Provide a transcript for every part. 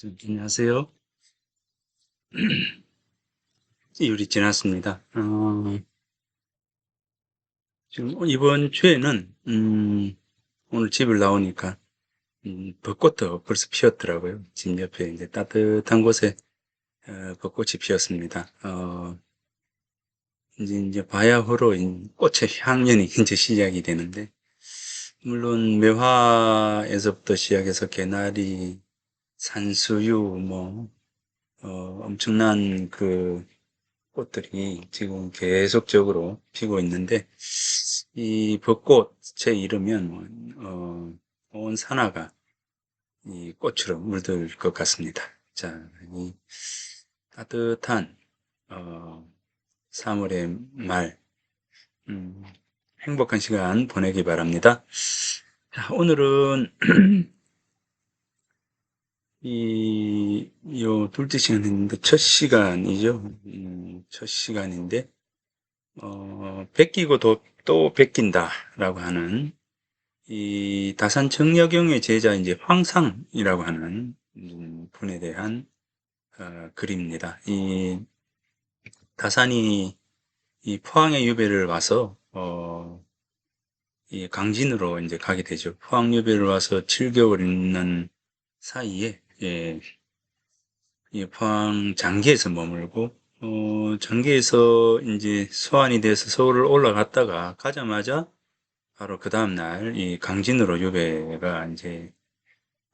안녕하세요. 이율이 지났습니다. 지금 이번 주에는, 오늘 집을 나오니까, 벚꽃도 벌써 피었더라고요. 집 옆에 이제 따뜻한 곳에, 벚꽃이 피었습니다. 이제 바야흐로 꽃의 향연이 이제 시작이 되는데, 물론 매화에서부터 시작해서 개나리, 산수유, 엄청난 꽃들이 지금 계속적으로 피고 있는데, 이 벚꽃에 이르면, 온 산하가 이 꽃으로 물들 것 같습니다. 자, 이 따뜻한, 어, 3월의 말, 음, 행복한 시간 보내기 바랍니다. 자, 오늘은 요 둘째 시간 했는데, 첫 시간이죠. 첫 시간인데, 베끼고 또 베낀다라고 하는 이 다산 정약용의 제자 이제 황상이라고 하는 분에 대한 글입니다. 이 다산이 이 포항의 유배를 와서 이 강진으로 이제 가게 되죠. 포항 유배를 와서 7개월 있는 사이에 이 포항 장계에서 머물고 장계에서 이제 소환이 돼서 서울을 올라갔다가 가자마자 바로 그 다음날 이 강진으로 유배가 이제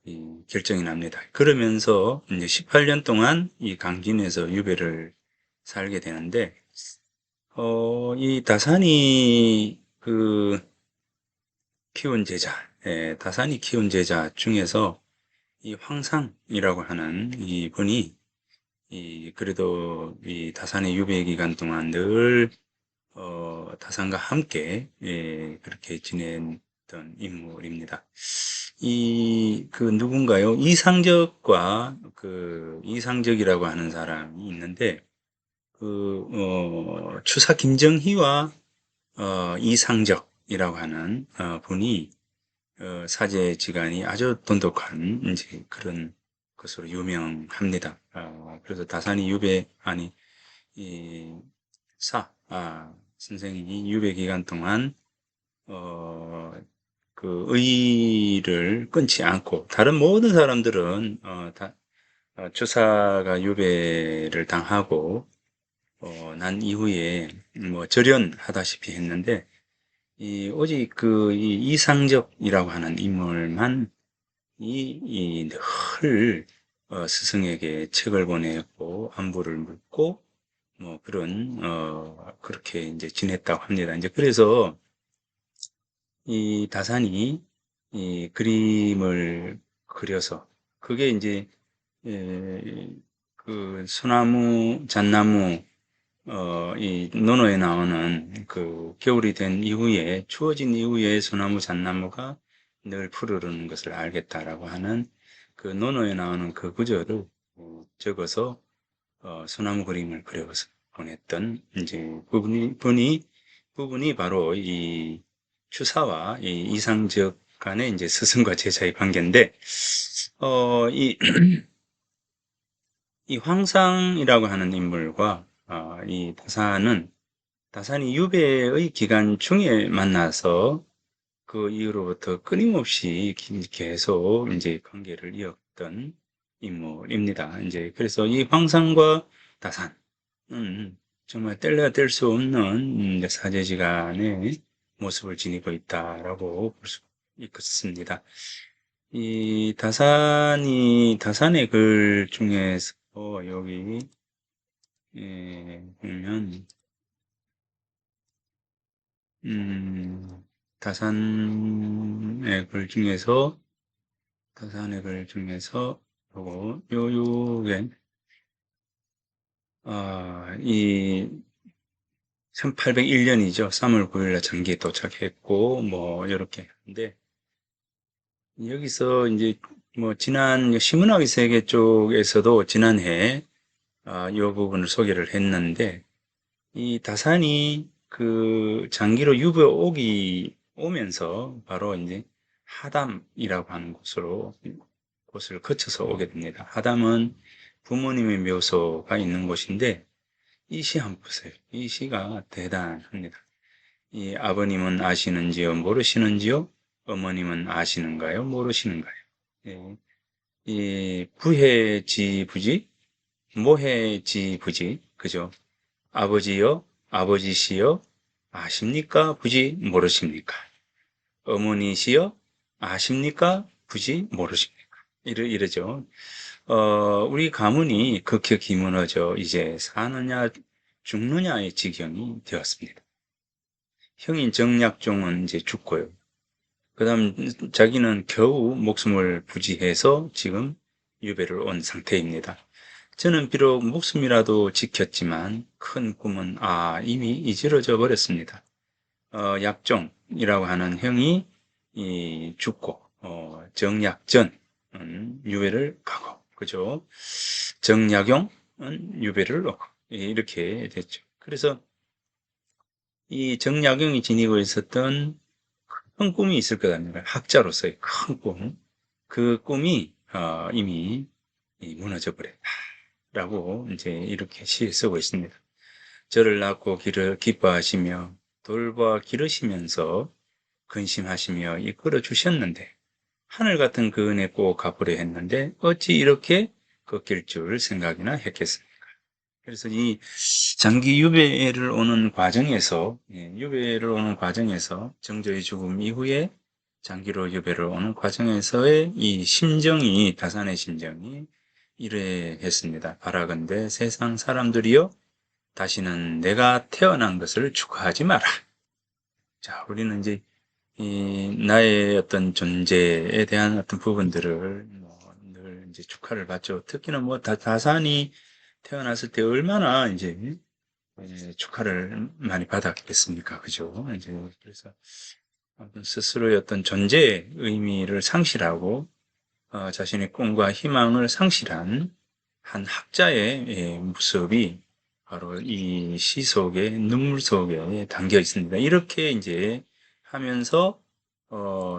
이 결정이 납니다. 그러면서 이제 18년 동안 이 강진에서 유배를 살게 되는데, 이 다산이 키운 제자, 다산이 키운 제자 중에서 이 황상이라고 하는 이 분이 그래도 이 다산의 유배 기간 동안 늘 다산과 함께 그렇게 지냈던 인물입니다. 누군가요? 이상적이라고 하는 사람이 있는데, 추사 김정희와, 이상적이라고 하는, 분이, 사제지간이 아주 돈독한, 이제 그런 것으로 유명합니다. 그래서 다산이 이, 선생이 유배 기간 동안, 어, 의의를 끊지 않고, 다른 모든 사람들은, 추사가 유배를 당하고, 난 이후에, 절연하다시피 했는데, 오직 이 이상적이라고 하는 인물만, 늘, 스승에게 책을 보내고, 안부를 묻고, 그렇게 이제 지냈다고 합니다. 이제 그래서, 이 다산이 이 그림을 그려서 그게 이제 에, 소나무, 잣나무 이 논어에 나오는 겨울이 된 이후에 추워진 이후에 소나무, 잣나무가 늘 푸르르는 것을 알겠다라고 하는 그 논어에 나오는 그 구절을 적어서 소나무 그림을 그려서 보냈던 이제 부분이 바로 이 추사와 이 이상적 간의 이제 스승과 제자의 관계인데, 이, 이 황상이라고 하는 인물과 이 다산이 유배의 기간 중에 만나서 그 이후로부터 끊임없이 계속 이제 관계를 이었던 인물입니다. 이제 그래서 이 황상과 다산은 정말 뗄래야 뗄 수 없는 이제 사제지간의 모습을 지니고 있다라고 볼 수 있습니다. 이 다산의 글 중에서 여기 보면 음, 다산의 글 중에서 다산의 글 중에서 요게 이 1801년이죠. 3월 9일날 장기에 도착했고 이렇게 한데 여기서 이제 지난 시문학의 세계 쪽에서도 지난해 이 부분을 소개를 했는데 이 다산이 장기로 유배 오면서 바로 이제 하담이라고 하는 곳으로 곳을 거쳐서 오게 됩니다. 하담은 부모님의 묘소가 있는 곳인데 이 시 한번 보세요. 이 시가 대단합니다. 이 아버님은 아시는지요? 모르시는지요? 어머님은 아시는가요? 모르시는가요? 예, 이 부해지부지, 모해지부지, 그죠? 아버지요, 아버지시여, 아십니까? 부지 모르십니까? 어머니시여, 아십니까? 부지 모르십니까? 이러죠. 우리 가문이 극히 무너져 이제 사느냐 죽느냐의 지경이 되었습니다. 형인 정약종은 이제 죽고요. 그 다음 자기는 겨우 목숨을 부지해서 지금 유배를 온 상태입니다. 저는 비록 목숨이라도 지켰지만 큰 꿈은 이미 이지러져 버렸습니다. 약종이라고 하는 형이 죽고 정약전은 유배를 가고 그죠? 정약용은 유배를 오고 이렇게 됐죠. 그래서 이 정약용이 지니고 있었던 큰 꿈이 있을 것 아닙니까? 학자로서의 큰 꿈. 그 꿈이 이미 무너져 버렸다라고 이제 이렇게 시에 쓰고 있습니다. 저를 낳고 기뻐하시며 돌보아 기르시면서 근심하시며 이끌어 주셨는데 하늘 같은 그 은혜 꼭 갚으려 했는데 어찌 이렇게 꺾일 줄 생각이나 했겠습니까? 그래서 이 장기 유배를 오는 과정에서 유배를 오는 과정에서 정조의 죽음 이후에 장기로 유배를 오는 과정에서의 이 심정이 다산의 심정이 이러했습니다. 바라건대 세상 사람들이여 다시는 내가 태어난 것을 축하하지 마라. 자, 우리는 이제 이 나의 어떤 존재에 대한 어떤 부분들을 늘 이제 축하를 받죠. 특히나 뭐 다산이 태어났을 때 얼마나 이제 축하를 많이 받았겠습니까? 그죠? 이제 그래서 스스로의 어떤 존재의 의미를 상실하고 자신의 꿈과 희망을 상실한 한 학자의 모습이 바로 이 시 속에 눈물 속에 담겨 있습니다. 이렇게 이제 하면서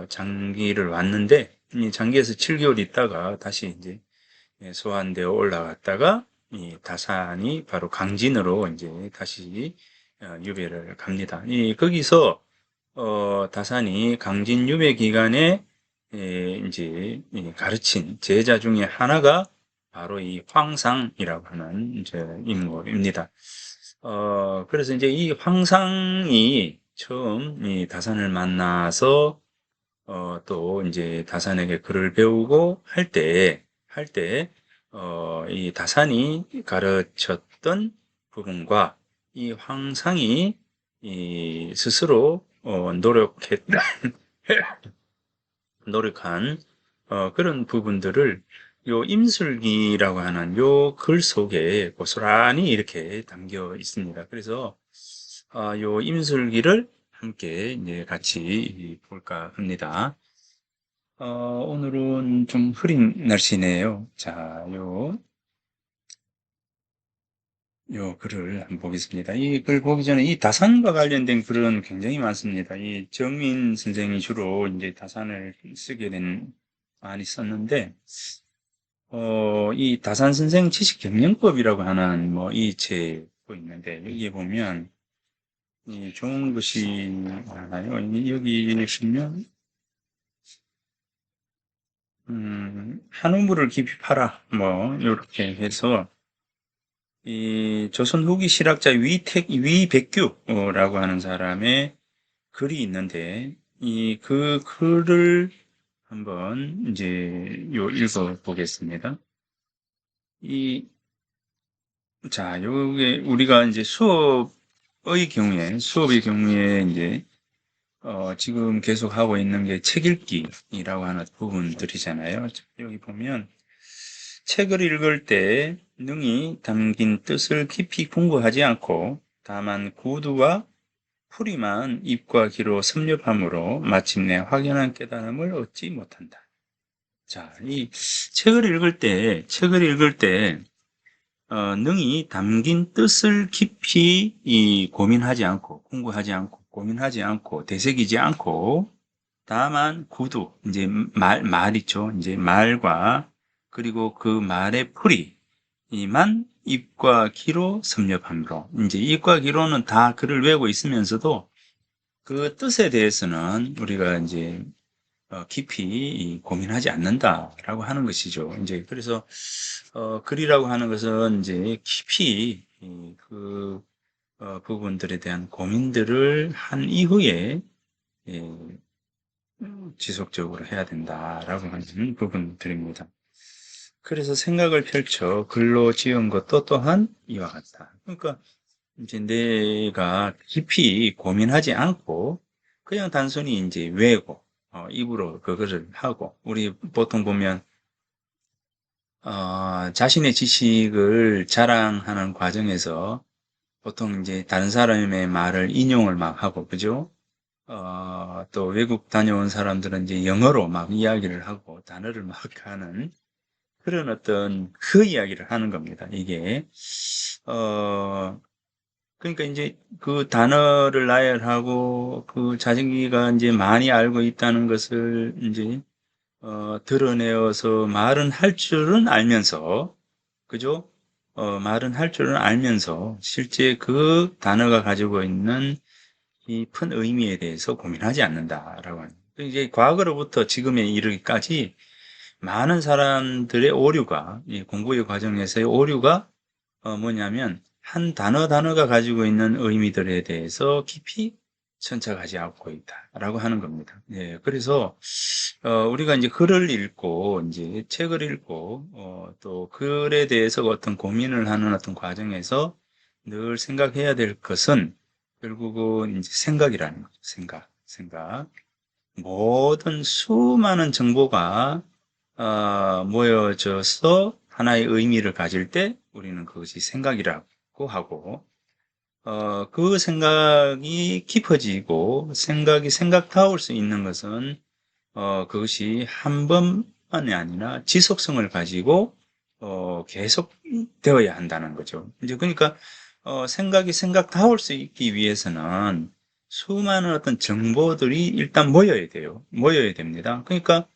장기를 왔는데 이 장기에서 7개월 있다가 다시 이제 소환되어 올라갔다가 이 다산이 바로 강진으로 이제 다시 유배를 갑니다. 거기서 다산이 강진 유배 기간에 이제 가르친 제자 중에 하나가 바로 이 황상이라고 하는 이제 인물입니다. 그래서 이제 이 황상이 처음 이 다산을 만나서 또 이제 다산에게 글을 배우고 이 다산이 가르쳤던 부분과 이 황상이 스스로 노력한 그런 부분들을 요 임술기라고 하는 요 글 속에 고스란히 이렇게 담겨 있습니다. 그래서 요 임술기를 함께 이제 같이 볼까 합니다. 오늘은 좀 흐린 날씨네요. 자, 요 글을 한번 보겠습니다. 이 글 보기 전에 이 다산과 관련된 글은 굉장히 많습니다. 이 정민 선생이 주로 이제 다산을 쓰게 된 많이 썼는데, 이 다산 선생 지식 경영법이라고 하는 뭐 이 책도 있는데, 여기에 보면 이 좋은 것이 많아요. 여기 보면, 한우물을 깊이 팔아. 뭐, 이렇게 해서, 이 조선 후기 실학자 위백규라고 하는 사람의 글이 있는데, 그 글을 한번 이제 읽어 보겠습니다. 자, 요게 우리가 이제 수업의 경우에 이제 지금 계속 하고 있는 게 책 읽기라고 하는 부분들이잖아요. 여기 보면 책을 읽을 때 능히 담긴 뜻을 깊이 궁구하지 않고 다만 구두와 풀이만 입과 귀로 섭렵함으로 마침내 확연한 깨달음을 얻지 못한다. 자, 이 책을 읽을 때 능히 담긴 뜻을 깊이 고민하지 않고, 공부하지 않고, 고민하지 않고, 되새기지 않고, 다만 구두, 이제 말 있죠. 이제 말과 그리고 그 말의 풀이만 입과 귀로 섭렵함으로 이제 입과 귀로는 다 글을 외우고 있으면서도 그 뜻에 대해서는 우리가 이제 깊이 고민하지 않는다라고 하는 것이죠. 이제 그래서 글이라고 하는 것은 이제 깊이 그 부분들에 대한 고민들을 한 이후에 예, 지속적으로 해야 된다라고 하는 부분들입니다. 그래서 생각을 펼쳐 글로 지은 것도 또한 이와 같다. 그러니까 이제 내가 깊이 고민하지 않고 그냥 단순히 이제 외고 입으로 그것을 하고 우리 보통 보면 자신의 지식을 자랑하는 과정에서 보통 이제 다른 사람의 말을 인용을 막 하고 그죠? 또 외국 다녀온 사람들은 이제 영어로 막 이야기를 하고 단어를 막 하는 그런 어떤 그 이야기를 하는 겁니다. 이게 그러니까 이제 그 단어를 나열하고 그 자기가 이제 많이 알고 있다는 것을 이제 드러내어서 말은 할 줄은 알면서 그죠? 말은 할 줄은 알면서 실제 그 단어가 가지고 있는 깊은 의미에 대해서 고민하지 않는다라고 하는. 이제 과거로부터 지금에 이르기까지 많은 사람들의 오류가, 이 공부의 과정에서의 오류가 뭐냐면 한 단어가 가지고 있는 의미들에 대해서 깊이 천착하지 않고 있다라고 하는 겁니다. 예, 그래서 우리가 이제 글을 읽고 이제 책을 읽고 또 글에 대해서 어떤 고민을 하는 어떤 과정에서 늘 생각해야 될 것은 결국은 이제 생각이라는 거죠. 생각. 모든 수많은 정보가 모여져서 하나의 의미를 가질 때 우리는 그것이 생각이라고 하고 그 생각이 깊어지고 생각이 생각다울 수 있는 것은 그것이 한 번만이 아니라 지속성을 가지고 계속 되어야 한다는 거죠. 이제 그러니까 생각이 생각다울 수 있기 위해서는 수많은 어떤 정보들이 일단 모여야 돼요. 모여야 됩니다. 그러니까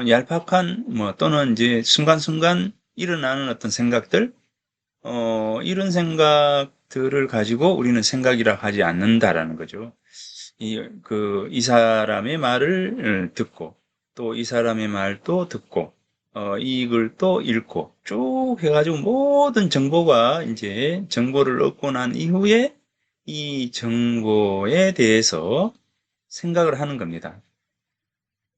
얄팍한 뭐 또는 이제 순간순간 일어나는 어떤 생각들 이런 생각들을 가지고 우리는 생각이라 하지 않는다라는 거죠. 이 사람의 말을 듣고, 또 이 사람의 말도 듣고, 이 글도 읽고, 쭉 해가지고 모든 정보가 이제 정보를 얻고 난 이후에 이 정보에 대해서 생각을 하는 겁니다.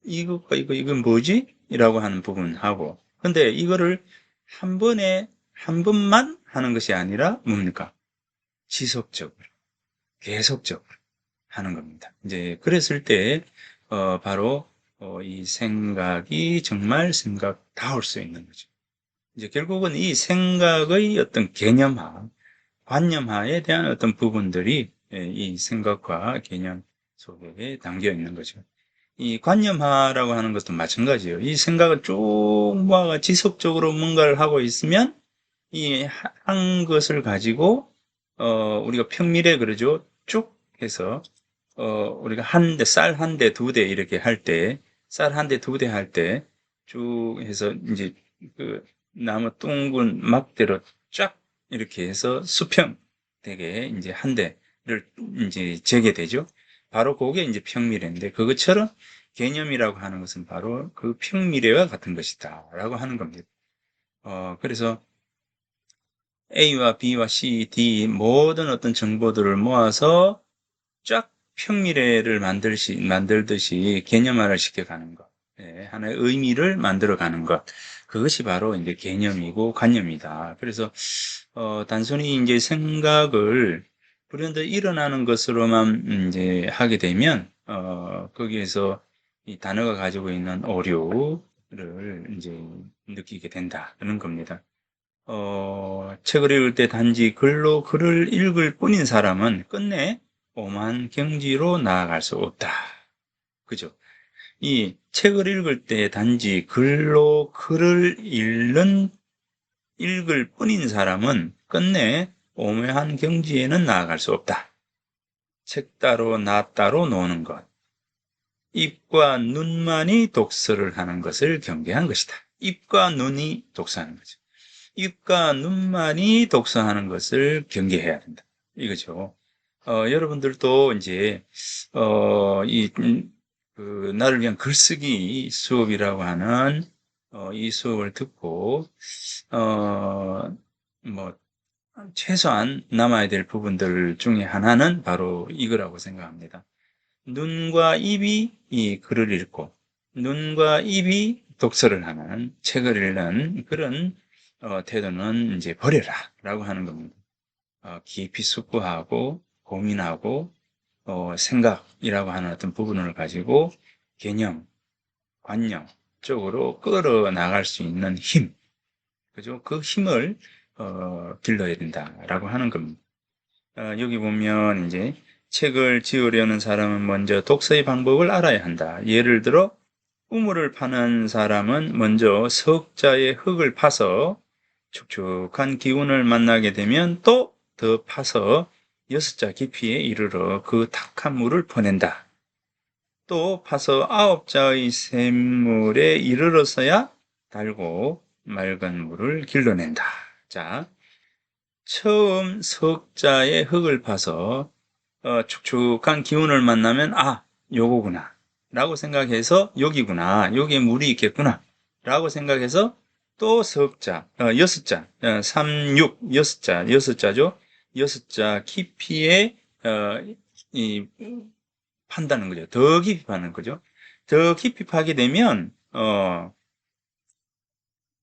이건 뭐지? 이라고 하는 부분하고. 근데 이거를 한 번만 하는 것이 아니라 뭡니까? 지속적으로, 계속적으로 하는 겁니다. 이제 그랬을 때, 바로, 이 생각이 정말 생각다울 수 있는 거죠. 이제 결국은 이 생각의 어떤 개념화, 관념화에 대한 어떤 부분들이 이 생각과 개념 속에 담겨 있는 거죠. 이 관념화라고 하는 것도 마찬가지예요. 이 생각을 쭉 모아가 지속적으로 뭔가를 하고 있으면 이 한 것을 가지고 우리가 평밀에 그러죠. 쭉 해서 우리가 한 대, 쌀 한 대, 두 대 이렇게 할 때, 쌀 한 대, 두 대 할 때 쭉 해서 이제 그 나무 둥근 막대로 쫙 이렇게 해서 수평 되게 이제 한 대를 이제 재게 되죠. 바로 그게 이제 평미래인데 그것처럼 개념이라고 하는 것은 바로 그 평미래와 같은 것이다라고 하는 겁니다. 그래서 A와 B와 C, D 모든 어떤 정보들을 모아서 쫙 평미래를 만들듯이 개념화를 시켜가는 것, 하나의 의미를 만들어가는 것, 그것이 바로 이제 개념이고 관념이다. 그래서 단순히 이제 생각을 불현듯 일어나는 것으로만 이제 하게 되면 거기에서 이 단어가 가지고 있는 오류를 이제 느끼게 된다는 겁니다. 책을 읽을 때 단지 글로 글을 읽을 뿐인 사람은 끝내 오만 경지로 나아갈 수 없다. 그죠? 이 책을 읽을 때 단지 글로 글을 읽을 뿐인 사람은 끝내 오묘한 경지에는 나아갈 수 없다. 책 따로 나 따로 노는 것. 입과 눈만이 독서를 하는 것을 경계한 것이다. 입과 눈이 독서하는 거죠. 입과 눈만이 독서하는 것을 경계해야 된다. 이거죠. 여러분들도 이제, 나를 위한 글쓰기 수업이라고 하는, 이 수업을 듣고, 뭐, 최소한 남아야 될 부분들 중에 하나는 바로 이거라고 생각합니다. 눈과 입이 이 글을 읽고, 눈과 입이 독서를 하는, 책을 읽는 그런 태도는 이제 버려라 라고 하는 겁니다. 깊이 숙고하고 고민하고 생각이라고 하는 어떤 부분을 가지고 개념, 관념 쪽으로 끌어 나갈 수 있는 힘, 그죠? 그 힘을 길러야 된다라고 하는 겁니다. 여기 보면 이제 책을 지으려는 사람은 먼저 독서의 방법을 알아야 한다. 예를 들어 우물을 파는 사람은 먼저 석자의 흙을 파서 축축한 기운을 만나게 되면 또 더 파서 6자 깊이에 이르러 그 탁한 물을 퍼낸다. 또 파서 9자의 샘물에 이르러서야 달고 맑은 물을 길러낸다. 자, 처음 석자의 흙을 파서 축축한 기운을 만나면 요거구나 라고 생각해서 여기구나, 여기에 물이 있겠구나 라고 생각해서 또 석자, 6자, 3, 6, 6자, 6자죠. 6자 깊이에 판다는 거죠. 더 깊이 파는 거죠. 더 깊이 파게 되면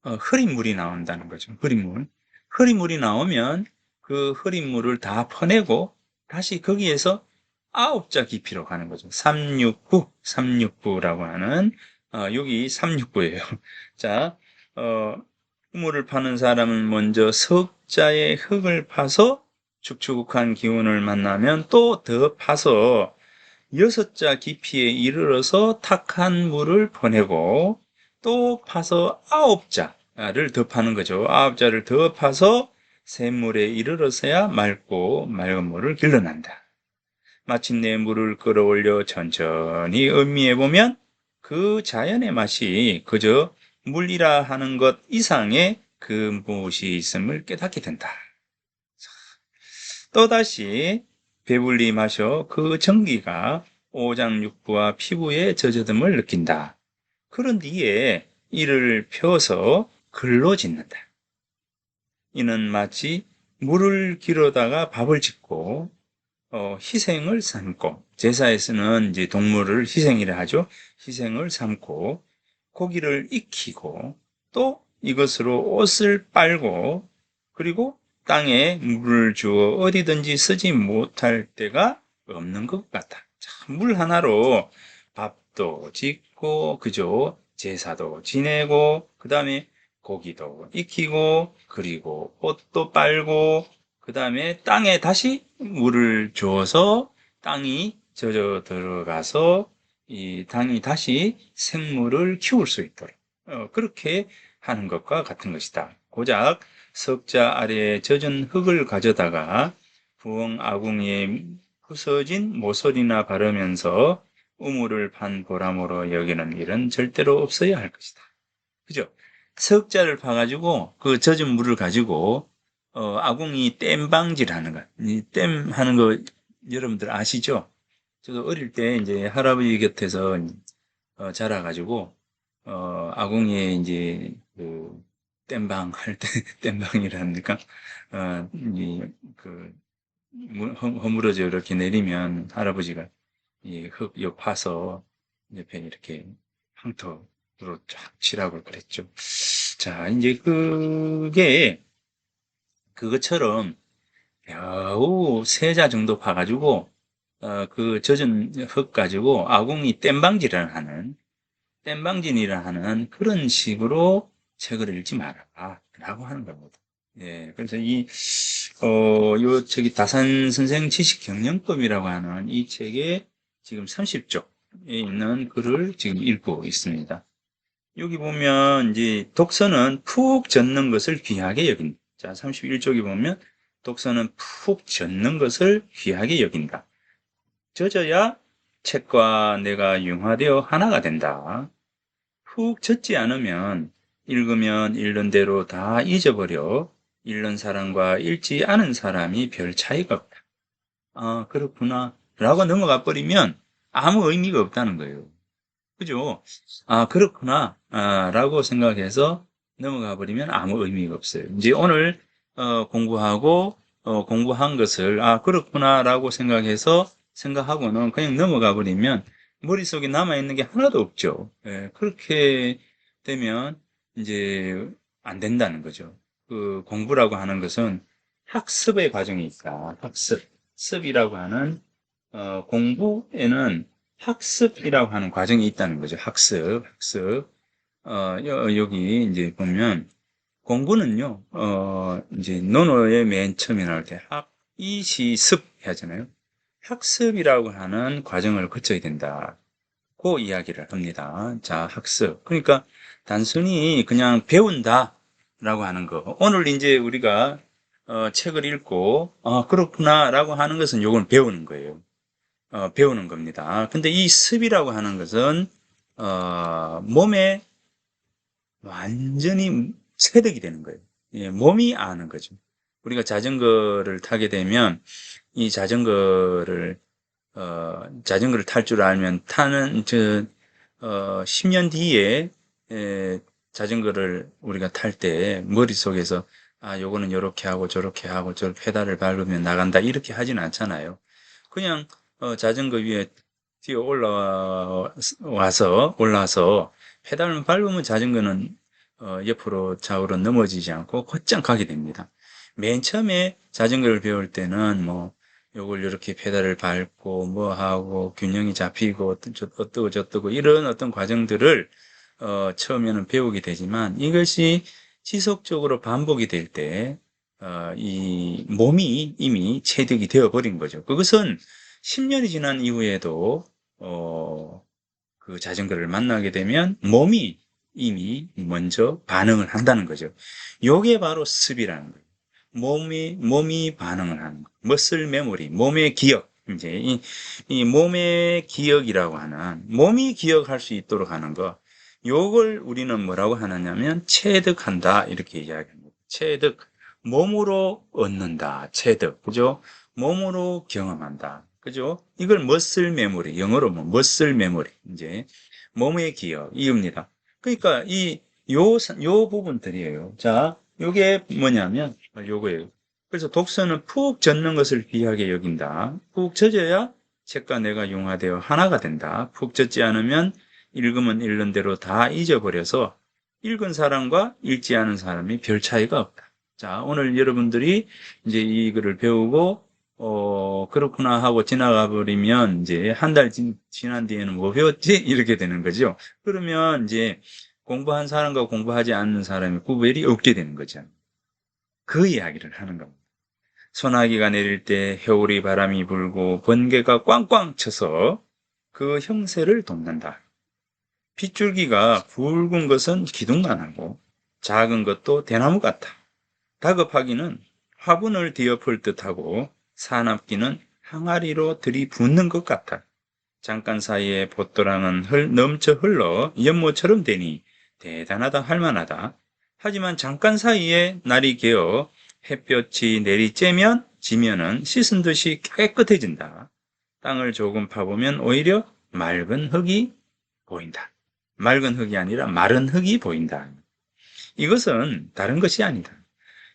흐린 물이 나온다는 거죠. 흐린 물. 흐린 물이 나오면 그 흐린 물을 다 퍼내고 다시 거기에서 9자 깊이로 가는 거죠. 369, 369라고 하는 여기 369예요. 자, 물을 파는 사람은 먼저 석자의 흙을 파서 축축한 기운을 만나면 또 더 파서 6자 깊이에 이르러서 탁한 물을 퍼내고 또 파서 9자를 더 파는 거죠. 9자를 더 파서 샘물에 이르러서야 맑고 맑은 물을 길러낸다. 마침내 물을 끌어올려 천천히 음미해보면 그 자연의 맛이 그저 물이라 하는 것 이상의 그 무엇이 있음을 깨닫게 된다. 또다시 배불리 마셔 그 전기가 오장육부와 피부에 젖어듦을 느낀다. 그런 뒤에 이를 펴서 글로 짓는다. 이는 마치 물을 기르다가 밥을 짓고 희생을 삼고, 제사에서는 이제 동물을 희생이라 하죠. 희생을 삼고 고기를 익히고 또 이것으로 옷을 빨고 그리고 땅에 물을 주어 어디든지 쓰지 못할 때가 없는 것 같다. 물 하나로 밥도 짓고 그죠? 제사도 지내고 그 다음에 고기도 익히고 그리고 옷도 빨고 그 다음에 땅에 다시 물을 주어서 땅이 젖어 들어가서 이 땅이 다시 생물을 키울 수 있도록 그렇게 하는 것과 같은 것이다. 고작 석자 아래에 젖은 흙을 가져다가 부엉 아궁이에 부서진 모서리나 바르면서 우물을 판 보람으로 여기는 일은 절대로 없어야 할 것이다. 그죠? 석자를 파가지고 그 젖은 물을 가지고 아궁이 땜방질 하는 거. 이 땜 하는 거 여러분들 아시죠? 저도 어릴 때 이제 할아버지 곁에서 자라가지고 아궁이에 이제 그 땜방 할 때 땜방이라니까 이그 허물어져 이렇게 내리면 할아버지가 이 흙 옆 파서 옆에 이렇게 황토로 쫙 칠하고 그랬죠. 자, 이제 그것처럼 겨우 3자 정도 파가지고 그 젖은 흙 가지고 아궁이 땜방진이라 하는 그런 식으로 책을 읽지 마라 라고 하는 겁니다. 예, 그래서 다산 선생 지식 경영법이라고 하는 이 책에 지금 30쪽에 있는 글을 지금 읽고 있습니다. 여기 보면 이제 독서는 푹 젖는 것을 귀하게 여긴다. 자, 31쪽에 보면 독서는 푹 젖는 것을 귀하게 여긴다. 젖어야 책과 내가 융화되어 하나가 된다. 푹 젖지 않으면 읽으면 읽는 대로 다 잊어버려 읽는 사람과 읽지 않은 사람이 별 차이가 없다. 아, 그렇구나. 라고 넘어가 버리면 아무 의미가 없다는 거예요. 그죠? 아, 그렇구나. 아, 라고 생각해서 넘어가 버리면 아무 의미가 없어요. 이제 오늘 공부하고 공부한 것을 아, 그렇구나 라고 생각하고는 그냥 넘어가 버리면 머릿속에 남아있는 게 하나도 없죠. 예, 그렇게 되면 이제 안 된다는 거죠. 그 공부라고 하는 것은 학습의 과정이 있다. 학습. 습이라고 하는 공부에는 학습이라고 하는 과정이 있다는 거죠. 학습. 여기 이제 보면 공부는요, 이제 논어의 맨 처음에 나올 때 이시습 하잖아요. 학습이라고 하는 과정을 거쳐야 된다. 그 이야기를 합니다. 자, 학습. 그러니까 단순히 그냥 배운다 라고 하는 거. 오늘 이제 우리가 책을 읽고, 아, 그렇구나 라고 하는 것은 요건 배우는 거예요. 배우는 겁니다. 근데 이 습이라고 하는 것은 몸에 완전히 체득이 되는 거예요. 예, 몸이 아는 거죠. 우리가 자전거를 타게 되면 이 자전거를 탈 줄 알면 타는 10년 뒤에 자전거를 우리가 탈 때 머릿속에서 아, 요거는 요렇게 하고 저렇게 하고 저 페달을 밟으면 나간다 이렇게 하진 않잖아요. 그냥 자전거 위에 뛰어 올라와서 페달을 밟으면 자전거는 옆으로 좌우로 넘어지지 않고 곧장 가게 됩니다. 맨 처음에 자전거를 배울 때는 뭐 요걸 이렇게 페달을 밟고 뭐 하고 균형이 잡히고 어떠고 저떠고 이런 어떤 과정들을 처음에는 배우게 되지만 이것이 지속적으로 반복이 될 때, 이 몸이 이미 체득이 되어 버린 거죠. 그것은 10년이 지난 이후에도, 그 자전거를 만나게 되면 몸이 이미 먼저 반응을 한다는 거죠. 요게 바로 습이라는 거예요. 몸이 반응을 하는 거. 머슬 메모리, 몸의 기억. 이제 이 몸의 기억이라고 하는, 몸이 기억할 수 있도록 하는 거. 요걸 우리는 뭐라고 하느냐면, 체득한다. 이렇게 이야기합니다. 체득. 몸으로 얻는다. 체득. 그죠? 몸으로 경험한다. 그죠? 이걸 머슬 메모리. 영어로 뭐, 머슬 메모리. 이제, 몸의 기억. 이겁니다. 그러니까 요 부분들이에요. 자, 요게 뭐냐면, 요거예요. 그래서 독서는 푹 젖는 것을 귀하게 여긴다. 푹 젖어야 책과 내가 융화되어 하나가 된다. 푹 젖지 않으면 읽으면 읽는 대로 다 잊어버려서 읽은 사람과 읽지 않은 사람이 별 차이가 없다. 자, 오늘 여러분들이 이제 이 글을 배우고, 그렇구나 하고 지나가 버리면 이제 한 달 지난 뒤에는 뭐 배웠지? 이렇게 되는 거죠. 그러면 이제 공부한 사람과 공부하지 않는 사람의 구별이 없게 되는 거죠. 그 이야기를 하는 겁니다. 소나기가 내릴 때 해오리 바람이 불고 번개가 꽝꽝 쳐서 그 형세를 돕는다. 빗줄기가 굵은 것은 기둥만 하고 작은 것도 대나무 같아. 다급하기는 화분을 뒤엎을 듯하고 사납기는 항아리로 들이붓는 것 같아. 잠깐 사이에 봇도랑은 넘쳐 흘러 연못처럼 되니 대단하다 할 만하다. 하지만 잠깐 사이에 날이 개어 햇볕이 내리쬐면 지면은 씻은 듯이 깨끗해진다. 땅을 조금 파보면 오히려 맑은 흙이 보인다. 맑은 흙이 아니라 마른 흙이 보인다. 이것은 다른 것이 아니다.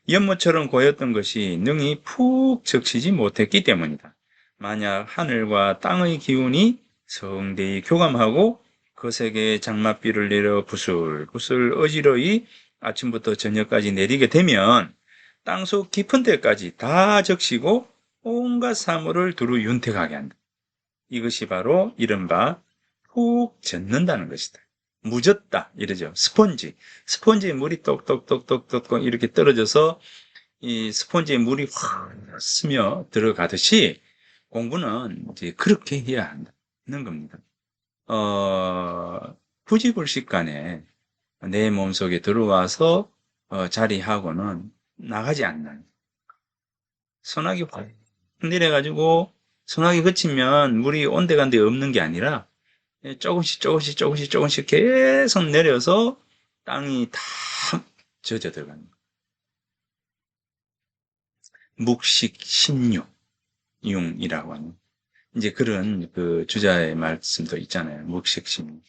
연못처럼 고였던 것이 능히 푹 적시지 못했기 때문이다. 만약 하늘과 땅의 기운이 성대히 교감하고 거세게 장맛비를 내려 부슬부슬 어지러이 아침부터 저녁까지 내리게 되면 땅속 깊은 데까지 다 적시고 온갖 사물을 두루 윤택하게 한다. 이것이 바로 이른바 푹 젖는다는 것이다. 묻었다 이러죠. 스펀지에 물이 똑똑똑똑똑 이렇게 떨어져서 이 스펀지에 물이 확 스며 들어가듯이 공부는 이제 그렇게 해야 한다는 겁니다. 부지불식간에 내 몸속에 들어와서 자리하고는 나가지 않는 소나기 확 내려가지고 소나기 그치면 물이 온데간데 없는 게 아니라 조금씩 계속 내려서 땅이 다 젖어 들어가는 거예요. 묵식심유융이라고 하는 이제 그런 그 주자의 말씀도 있잖아요. 묵식심유.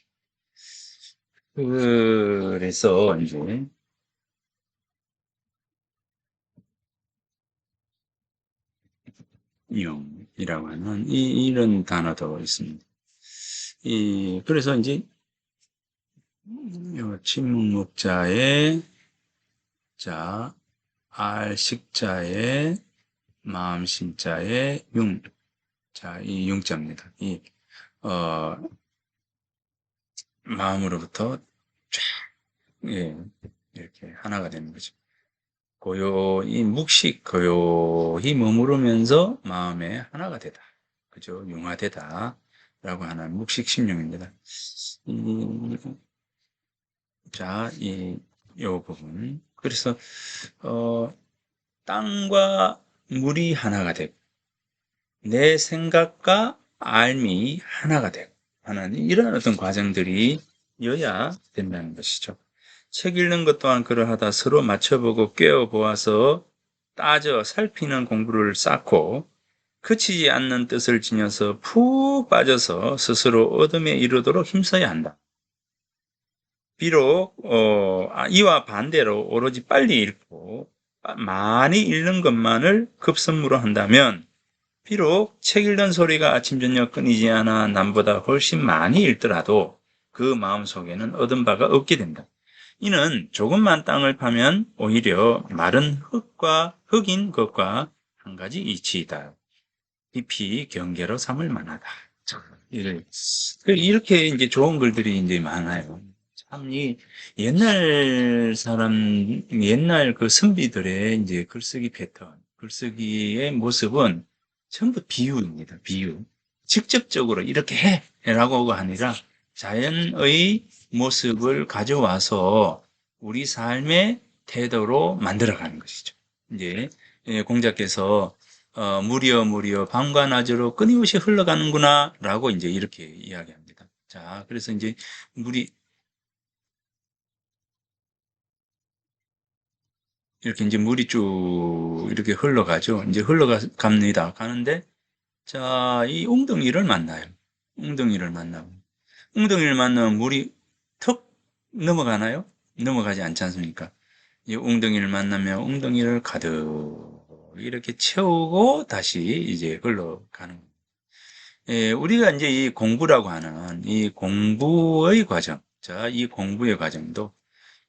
그래서 이제 융이라고 하는 이런 단어도 있습니다. 그래서 이제 침묵목자의 자 알식자의 마음심자의 융. 자, 이 융자입니다. 어, 마음으로부터 쫙, 예, 이렇게 하나가 되는 거죠. 고요히 머무르면서 마음에 하나가 되다. 그죠? 융화되다. 라고 하는 묵식심령입니다. 자, 요 부분. 그래서, 어, 땅과 물이 하나가 되고, 내 생각과 알미 하나가 되고 하는 이런 어떤 과정들이 여야 된다는 것이죠. 책 읽는 것 또한 그러하다. 서로 맞춰보고 꿰어보아서 따져 살피는 공부를 쌓고 그치지 않는 뜻을 지녀서 푹 빠져서 스스로 얻음에 이르도록 힘써야 한다. 비록 이와 반대로 오로지 빨리 읽고 많이 읽는 것만을 급선무로 한다면 비록 책 읽는 소리가 아침 저녁 끊이지 않아 남보다 훨씬 많이 읽더라도 그 마음속에는 얻은 바가 없게 된다. 이는 조금만 땅을 파면 오히려 마른 흙인 것과 한 가지 이치이다. 깊이 경계로 삼을 만하다. 이렇게 이제 좋은 글들이 이제 많아요. 참, 옛날 그 선비들의 이제 글쓰기 패턴, 글쓰기의 모습은 전부 비유입니다. 비유. 직접적으로 이렇게 해! 라고가 아니라 자연의 모습을 가져와서 우리 삶의 태도로 만들어가는 것이죠. 이제 공자께서 무리여 밤과 낮으로 끊임없이 흘러가는구나 라고 이제 이렇게 이야기합니다. 자, 그래서 이제 물이 이렇게 이제 물이 쭉 이렇게 흘러가죠. 이제 흘러갑니다. 가는데 자, 이 웅덩이를 만나요. 웅덩이를 만나고 웅덩이를 만나면 물이 턱 넘어가나요? 넘어가지 않지 않습니까? 이 웅덩이를 만나면 웅덩이를 가득 이렇게 채우고 다시 이제 흘러가는 거예요. 우리가 이제 이 공부라고 하는 이 공부의 과정, 자, 이 공부의 과정도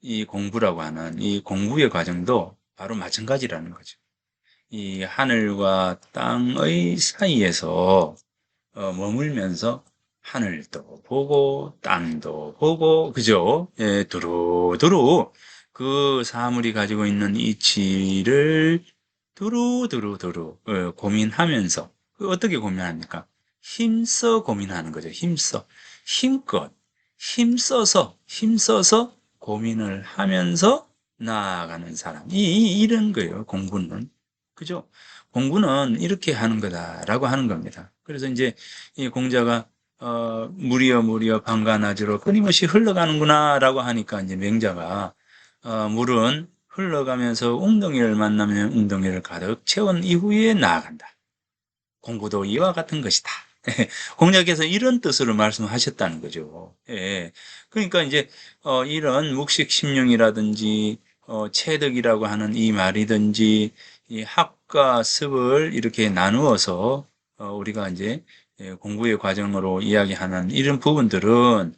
이 공부라고 하는 이 공부의 과정도 바로 마찬가지라는 거죠. 이 하늘과 땅의 사이에서 머물면서 하늘도 보고 땅도 보고 그죠? 두루두루 그 사물이 가지고 있는 이치를 두루두루두루 고민하면서 어떻게 고민합니까? 힘써 고민하는 거죠. 힘써 힘써서 고민을 하면서 나아가는 사람. 이런 거예요. 공부는 그죠? 공부는 이렇게 하는 거다라고 하는 겁니다. 그래서 이제 이 공자가 물이여 방가나지로 끊임없이 흘러가는구나라고 하니까 이제 명자가 물은 흘러가면서 웅덩이를 만나면 웅덩이를 가득 채운 이후에 나아간다. 공부도 이와 같은 것이다. 공자께서 이런 뜻으로 말씀하셨다는 거죠. 예. 그러니까 이제 이런 묵식심령이라든지 체득이라고 하는 이 말이든지 이 학과 습을 이렇게 나누어서 우리가 이제 공부의 과정으로 이야기하는 이런 부분들은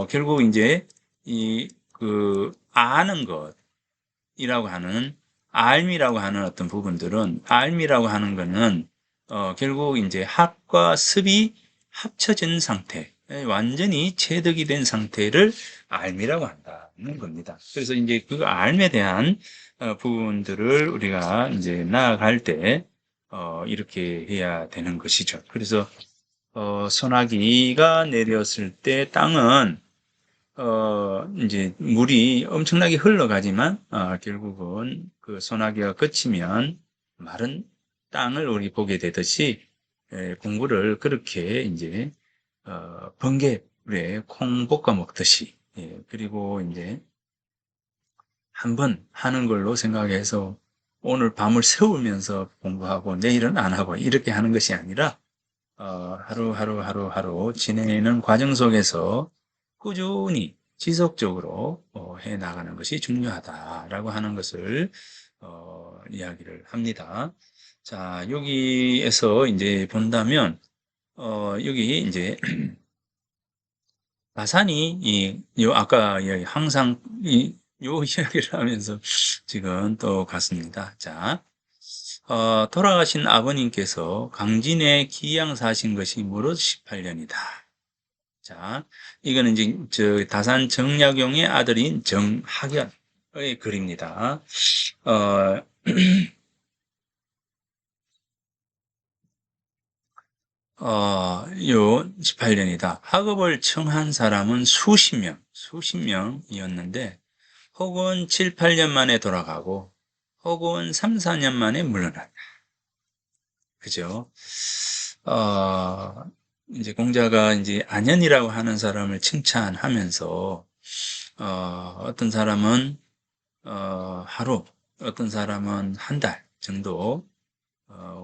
결국 이제 이 그 아는 것이라고 하는 알미라고 하는 어떤 부분들은 알미라고 하는 거는 결국 이제 학과 습이 합쳐진 상태, 완전히 체득이 된 상태를 알미라고 한다는 겁니다. 그래서 이제 그 알에 대한 부분들을 우리가 이제 나아갈 때 이렇게 해야 되는 것이죠. 그래서 소나기가 내렸을 때 땅은 이제 물이 엄청나게 흘러가지만 결국은 그 소나기가 그치면 마른 땅을 우리 보게 되듯이 공부를 그렇게 이제 번개불에 콩 볶아 먹듯이 그리고 이제 한 번 하는 걸로 생각해서 오늘 밤을 새우면서 공부하고 내일은 안 하고 이렇게 하는 것이 아니라 하루 지내는 과정 속에서 꾸준히 지속적으로 해 나가는 것이 중요하다라고 하는 것을 이야기를 합니다. 자, 여기에서 이제 본다면 여기 이제 나산이 아까 항상 요 이야기를 하면서 지금 또 갔습니다. 자, 돌아가신 아버님께서 강진에 기양 사신 것이 무릇 18년이다. 자, 이거는 이제 다산 정약용의 아들인 정학연의 글입니다. 어, 요 18년이다. 학업을 청한 사람은 수십 명이었는데, 혹은 7, 8년 만에 돌아가고, 혹은 3, 4년 만에 물러났다. 그죠? 어, 이제 공자가 이제 안현이라고 하는 사람을 칭찬하면서, 어떤 사람은, 하루, 어떤 사람은 한 달 정도,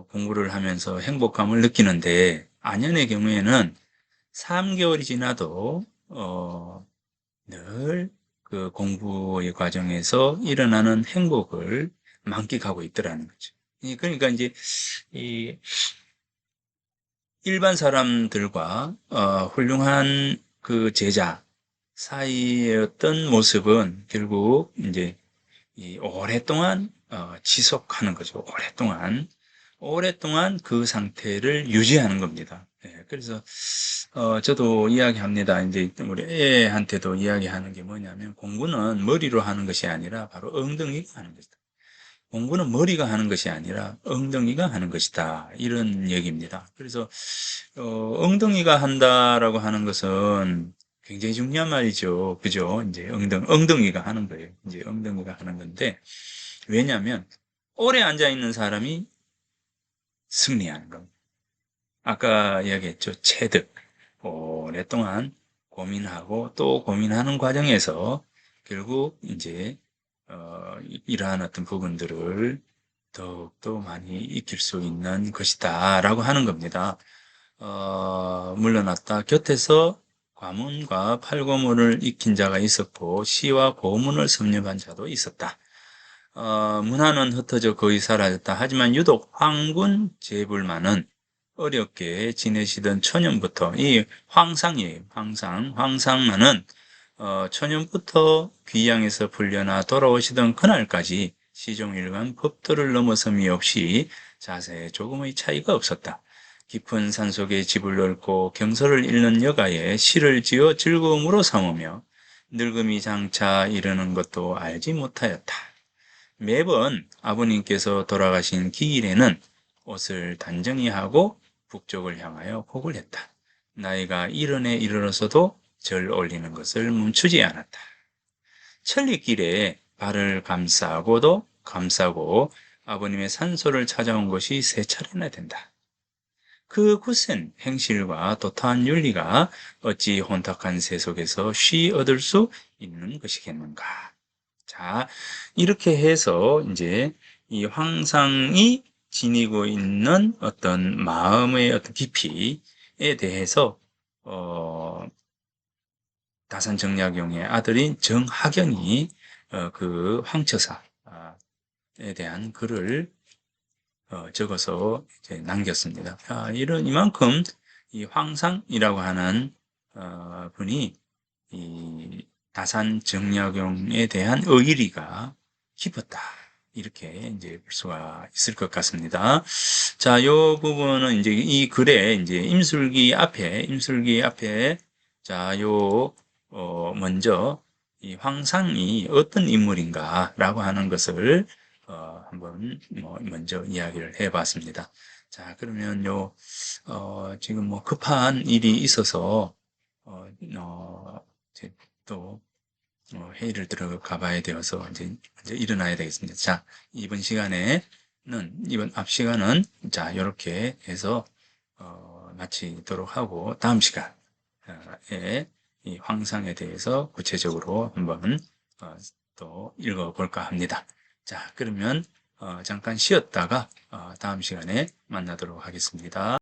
공부를 하면서 행복감을 느끼는데, 안현의 경우에는 3개월이 지나도, 늘 그 공부의 과정에서 일어나는 행복을 만끽하고 있더라는 거죠. 그러니까 이제 이 일반 사람들과 훌륭한 그 제자 사이의 어떤 모습은 결국 이제 이 오랫동안 지속하는 거죠. 오랫동안 그 상태를 유지하는 겁니다. 그래서 저도 이야기합니다. 이제 우리 애한테도 이야기하는 게 뭐냐면 공부는 머리로 하는 것이 아니라 바로 엉덩이가 하는 것이다. 공부는 머리가 하는 것이 아니라 엉덩이가 하는 것이다. 이런 얘기입니다. 그래서 엉덩이가 한다라고 하는 것은 굉장히 중요한 말이죠. 그죠? 이제 엉덩이가 하는 거예요. 이제 엉덩이가 하는 건데 왜냐하면 오래 앉아 있는 사람이 승리하는 겁니다. 아까 이야기했죠. 체득. 오랫동안 고민하고 또 고민하는 과정에서 결국 이제 이러한 어떤 부분들을 더욱더 많이 익힐 수 있는 것이다 라고 하는 겁니다. 물러났다. 곁에서 과문과 팔고문을 익힌 자가 있었고 시와 고문을 섭렵한 자도 있었다. 문화는 흩어져 거의 사라졌다. 하지만 유독 황군 제불만은 어렵게 지내시던 초년부터 이 황상이에요. 황상만은 초년부터 귀양에서 풀려나 돌아오시던 그날까지 시종일관 법도를 넘어섬이 없이 자세에 조금의 차이가 없었다. 깊은 산속에 집을 넓고 경서를 읽는 여가에 시를 지어 즐거움으로 삼으며 늙음이 장차 이르는 것도 알지 못하였다. 매번 아버님께서 돌아가신 기일에는 옷을 단정히 하고 북쪽을 향하여 곡을 했다. 나이가 일흔에 이르러서도 절 올리는 것을 멈추지 않았다. 천리길에 발을 감싸고도 감싸고 아버님의 산소를 찾아온 것이 세 차례나 된다. 그 굳센 행실과 도타한 윤리가 어찌 혼탁한 세속에서 쉬 얻을 수 있는 것이겠는가. 자, 이렇게 해서 이제 이 황상이 지니고 있는 어떤 마음의 어떤 깊이에 대해서 다산정약용의 아들인 정학연이 그 황처사에 대한 글을 적어서 이제 남겼습니다. 이만큼 이 황상이라고 하는 분이 이 다산 정약용에 대한 의리가 깊었다. 이렇게 이제 볼 수가 있을 것 같습니다. 자, 요 부분은 이제 이 글에 이제 임술기 앞에 자, 먼저 이 황상이 어떤 인물인가라고 하는 것을 한번 먼저 이야기를 해봤습니다. 자, 그러면 지금 뭐 급한 일이 있어서 이제 또 회의를 들어가 봐야 되어서 이제 일어나야 되겠습니다. 자, 이번 앞 시간은 자, 이렇게 해서 마치도록 하고 다음 시간에 이 황상에 대해서 구체적으로 한번 또 읽어볼까 합니다. 자, 그러면 잠깐 쉬었다가 다음 시간에 만나도록 하겠습니다.